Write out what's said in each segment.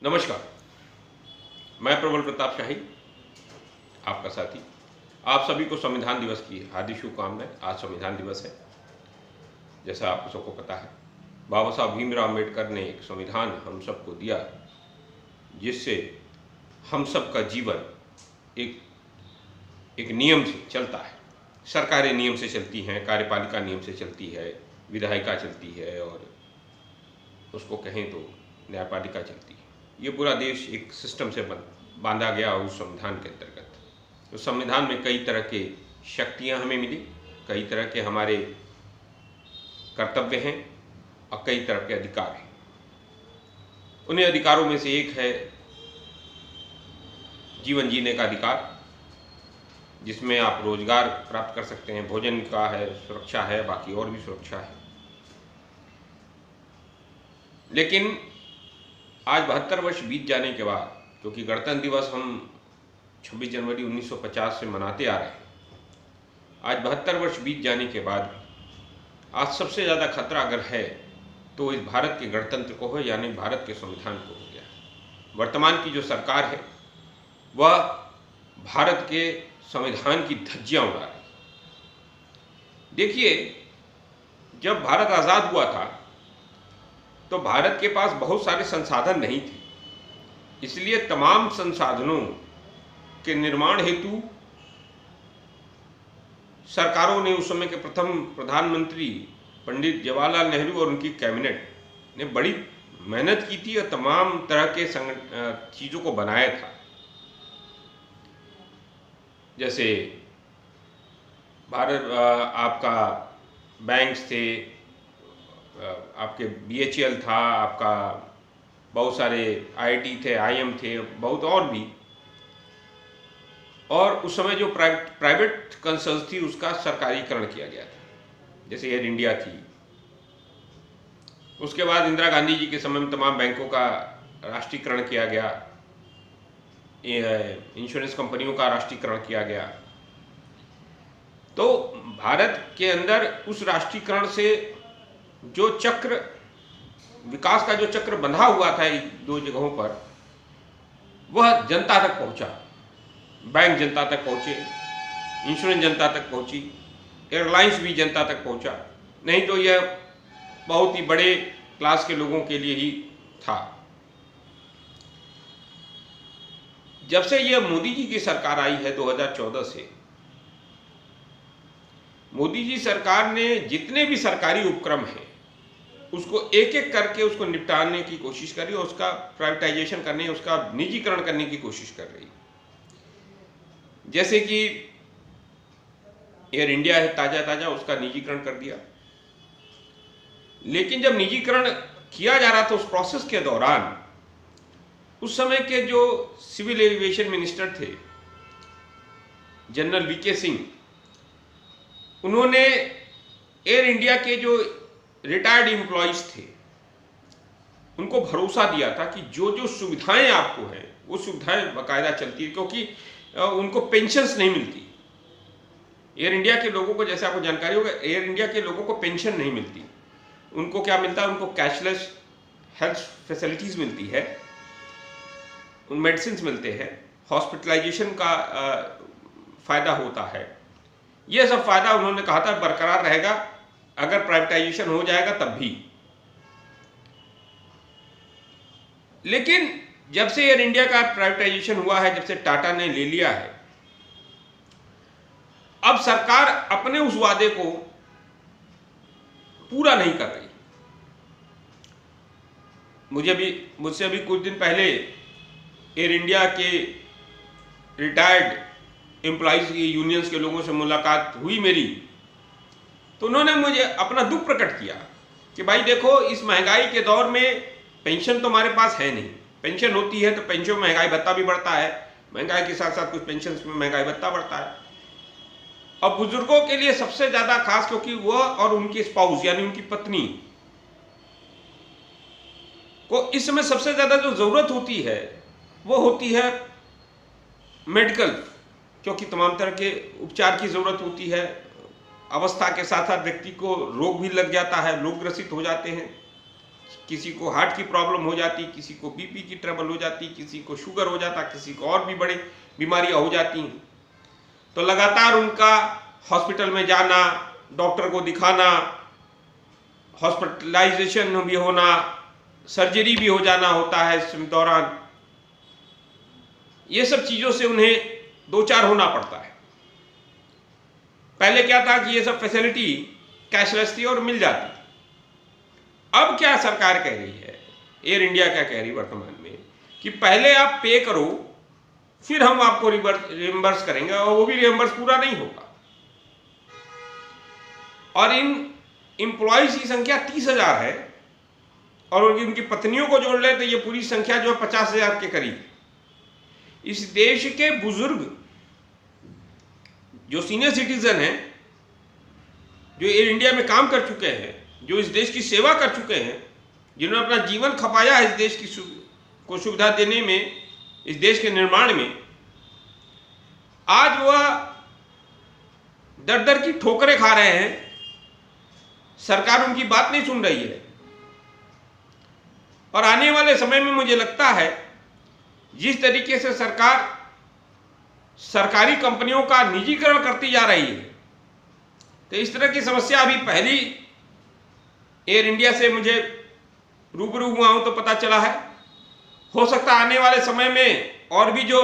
नमस्कार। मैं प्रबल प्रताप शाही, आपका साथी। आप सभी को संविधान दिवस की हार्दिक शुभकामनाएं। आज संविधान दिवस है। जैसा आप सबको पता है, बाबा साहब भीमराव अम्बेडकर ने एक संविधान हम सबको दिया, जिससे हम सबका जीवन एक एक नियम से चलता है। सरकारें नियम से चलती हैं, कार्यपालिका नियम से चलती है, विधायिका चलती है और उसको कहें तो न्यायपालिका चलती है। ये पूरा देश एक सिस्टम से बांधा गया उस संविधान के अंतर्गत। उस संविधान में कई तरह के शक्तियां हमें मिली, कई तरह के हमारे कर्तव्य हैं और कई तरह के अधिकार हैं। उन्हीं अधिकारों में से एक है जीवन जीने का अधिकार, जिसमें आप रोजगार प्राप्त कर सकते हैं, भोजन का है, सुरक्षा है, बाकी और भी सुरक्षा है। लेकिन आज 72 वर्ष बीत जाने के बाद, क्योंकि गणतंत्र दिवस हम 26 जनवरी 1950 से मनाते आ रहे हैं, आज 72 वर्ष बीत जाने के बाद आज सबसे ज़्यादा खतरा अगर है तो इस भारत के गणतंत्र को है, यानी भारत के संविधान को हो गया है। वर्तमान की जो सरकार है वह भारत के संविधान की धज्जियां उड़ा रही। देखिए, जब भारत आज़ाद हुआ था तो भारत के पास बहुत सारे संसाधन नहीं थे, इसलिए तमाम संसाधनों के निर्माण हेतु सरकारों ने, उस समय के प्रथम प्रधानमंत्री पंडित जवाहरलाल नेहरू और उनकी कैबिनेट ने बड़ी मेहनत की थी और तमाम तरह के चीज़ों को बनाया था। जैसे भारत आपका बैंक्स थे, आपके BHEL था, आपका बहुत सारे IIT थे, IIM थे, बहुत और भी। और उस समय जो प्राइवेट कंसर्न्स थी उसका सरकारीकरण किया गया था, जैसे एयर इंडिया थी। उसके बाद इंदिरा गांधी जी के समय में तमाम बैंकों का राष्ट्रीयकरण किया गया, इंश्योरेंस कंपनियों का राष्ट्रीयकरण किया गया। तो भारत के अंदर उस राष्ट्रीयकरण से जो चक्र, विकास का जो चक्र बंधा हुआ था दो जगहों पर, वह जनता तक पहुंचा। बैंक जनता तक पहुंचे, इंश्योरेंस जनता तक पहुंची, एयरलाइंस भी जनता तक पहुंचा। नहीं तो यह बहुत ही बड़े क्लास के लोगों के लिए ही था। जब से यह मोदी जी की सरकार आई है 2014 से, मोदी जी सरकार ने जितने भी सरकारी उपक्रम हैं उसको एक एक करके उसको निपटाने की कोशिश करी और उसका प्राइवेटाइजेशन करने, उसका निजीकरण करने की कोशिश कर रही। जैसे कि एयर इंडिया है, ताजा उसका निजीकरण कर दिया। लेकिन जब निजीकरण किया जा रहा था, उस प्रोसेस के दौरान उस समय के जो सिविल एविएशन मिनिस्टर थे, जनरल VK सिंह, उन्होंने एयर इंडिया के जो रिटायर्ड एम्प्लॉइज थे उनको भरोसा दिया था कि जो जो सुविधाएं आपको हैं वो सुविधाएं बाकायदा चलती है, क्योंकि उनको पेंशन्स नहीं मिलती। एयर इंडिया के लोगों को, जैसे आपको जानकारी होगा, एयर इंडिया के लोगों को पेंशन नहीं मिलती। उनको क्या मिलता है? उनको कैशलेस हेल्थ फैसिलिटीज मिलती है, मेडिसिन मिलते हैं, हॉस्पिटलाइजेशन का फायदा होता है। यह सब फायदा उन्होंने कहा था बरकरार रहेगा, अगर प्राइवेटाइजेशन हो जाएगा तब भी। लेकिन जब से एयर इंडिया का प्राइवेटाइजेशन हुआ है, जब से टाटा ने ले लिया है, अब सरकार अपने उस वादे को पूरा नहीं कर रही। मुझसे अभी कुछ दिन पहले एयर इंडिया के रिटायर्ड एम्प्लॉइज की यूनियंस के लोगों से मुलाकात हुई मेरी, तो उन्होंने मुझे अपना दुख प्रकट किया कि भाई देखो, इस महंगाई के दौर में पेंशन तो हमारे पास है नहीं। पेंशन होती है तो पेंशन में महंगाई भत्ता भी बढ़ता है, महंगाई के साथ साथ कुछ पेंशन में महंगाई भत्ता बढ़ता है। अब बुजुर्गों के लिए सबसे ज्यादा खास, क्योंकि वह और उनकी स्पाउस यानी उनकी पत्नी को इस समय सबसे ज्यादा जो जरूरत होती है वो होती है मेडिकल, क्योंकि तमाम तरह के उपचार की जरूरत होती है। अवस्था के साथ साथ व्यक्ति को रोग भी लग जाता है, रोग ग्रसित हो जाते हैं, किसी को हार्ट की प्रॉब्लम हो जाती, किसी को बीपी की ट्रबल हो जाती, किसी को शुगर हो जाता, किसी को और भी बड़ी बीमारियां हो जाती हैं। तो लगातार उनका हॉस्पिटल में जाना, डॉक्टर को दिखाना, हॉस्पिटलाइजेशन भी होना, सर्जरी भी हो जाना होता है इस दौरान। ये सब चीज़ों से उन्हें दो चार होना पड़ता है। पहले क्या था कि ये सब फैसिलिटी कैशलेस थी और मिल जाती। अब क्या सरकार कह रही है, एयर इंडिया क्या कह रही है वर्तमान में, कि पहले आप पे करो फिर हम आपको रिम्बर्स करेंगे, और वो भी रिम्बर्स पूरा नहीं होगा। और इन एम्प्लॉयज की संख्या 30,000 है, और उनकी पत्नियों को जोड़ ले तो ये पूरी संख्या जो है 50,000 के करीब। इस देश के बुजुर्ग जो सीनियर सिटीजन हैं, जो एयर इंडिया में काम कर चुके हैं, जो इस देश की सेवा कर चुके हैं, जिन्होंने अपना जीवन खपाया है इस देश की को सुविधा देने में, इस देश के निर्माण में, आज वह दर दर की ठोकरें खा रहे हैं। सरकार उनकी बात नहीं सुन रही है। और आने वाले समय में मुझे लगता है जिस तरीके से सरकार सरकारी कंपनियों का निजीकरण करती जा रही है, तो इस तरह की समस्या अभी पहली एयर इंडिया से मुझे रूबरू हुआ हूं तो पता चला है। हो सकता है आने वाले समय में और भी जो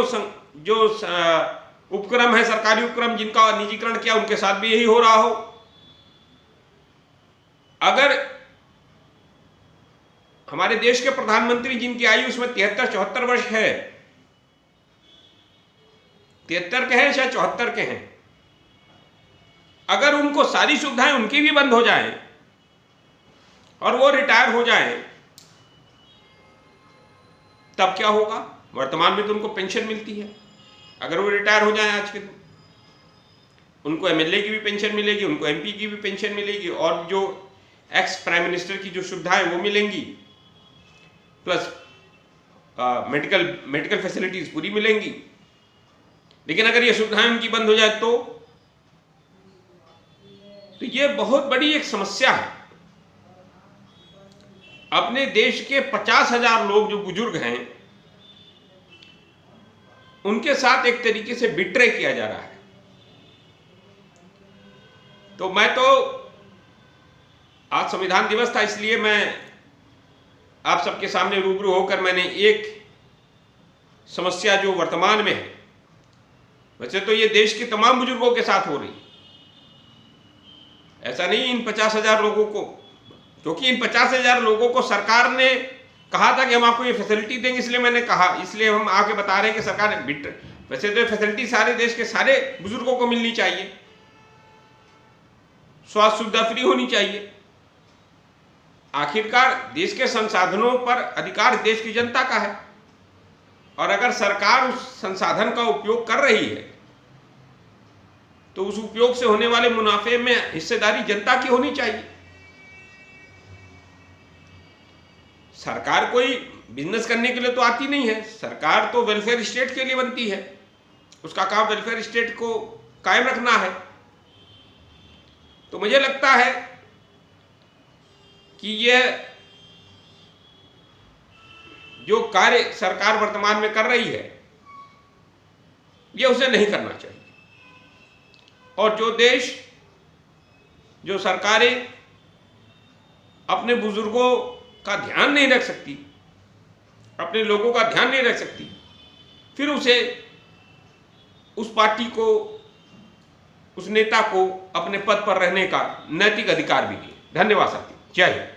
उपक्रम है, सरकारी उपक्रम जिनका निजीकरण किया, उनके साथ भी यही हो रहा हो। अगर हमारे देश के प्रधानमंत्री जिनकी आयु उसमें 73-74 वर्ष है, 73 के हैं शायद 74 के हैं, अगर उनको सारी सुविधाएं उनकी भी बंद हो जाएं और वो रिटायर हो जाएं, तब क्या होगा? वर्तमान में तो उनको पेंशन मिलती है। अगर वो रिटायर हो जाएं आज के दिन, उनको एमएलए की भी पेंशन मिलेगी, उनको एमपी की भी पेंशन मिलेगी, और जो एक्स प्राइम मिनिस्टर की जो सुविधाएं वो मिलेंगी, प्लस मेडिकल फैसिलिटीज पूरी मिलेंगी। लेकिन अगर ये सुविधाएं उनकी बंद हो जाए तो ये बहुत बड़ी एक समस्या है। अपने देश के 50,000 लोग जो बुजुर्ग हैं, उनके साथ एक तरीके से बिट्रे किया जा रहा है। तो मैं तो आज संविधान दिवस था, इसलिए मैं आप सबके सामने रूबरू होकर मैंने एक समस्या जो वर्तमान में है, वैसे तो ये देश के तमाम बुजुर्गों के साथ हो रही, ऐसा नहीं इन 50,000 लोगों को, क्योंकि इन 50,000 लोगों को सरकार ने कहा था कि हम आपको ये फैसिलिटी देंगे, इसलिए मैंने कहा, इसलिए हम आके बता रहे हैं कि सरकार ने वैसे तो फैसिलिटी सारे देश के सारे बुजुर्गों को मिलनी चाहिए, स्वास्थ्य सुविधा फ्री होनी चाहिए। आखिरकार देश के संसाधनों पर अधिकार देश की जनता का है, और अगर सरकार उस संसाधन का उपयोग कर रही है तो उस उपयोग से होने वाले मुनाफे में हिस्सेदारी जनता की होनी चाहिए। सरकार कोई बिजनेस करने के लिए तो आती नहीं है, सरकार तो वेलफेयर स्टेट के लिए बनती है, उसका काम वेलफेयर स्टेट को कायम रखना है। तो मुझे लगता है कि यह जो कार्य सरकार वर्तमान में कर रही है, यह उसे नहीं करना चाहिए। और जो सरकारें अपने बुजुर्गों का ध्यान नहीं रख सकती, अपने लोगों का ध्यान नहीं रख सकती, फिर उस पार्टी को, उस नेता को अपने पद पर रहने का नैतिक अधिकार भी नहीं। धन्यवाद साथी, जय हिंद।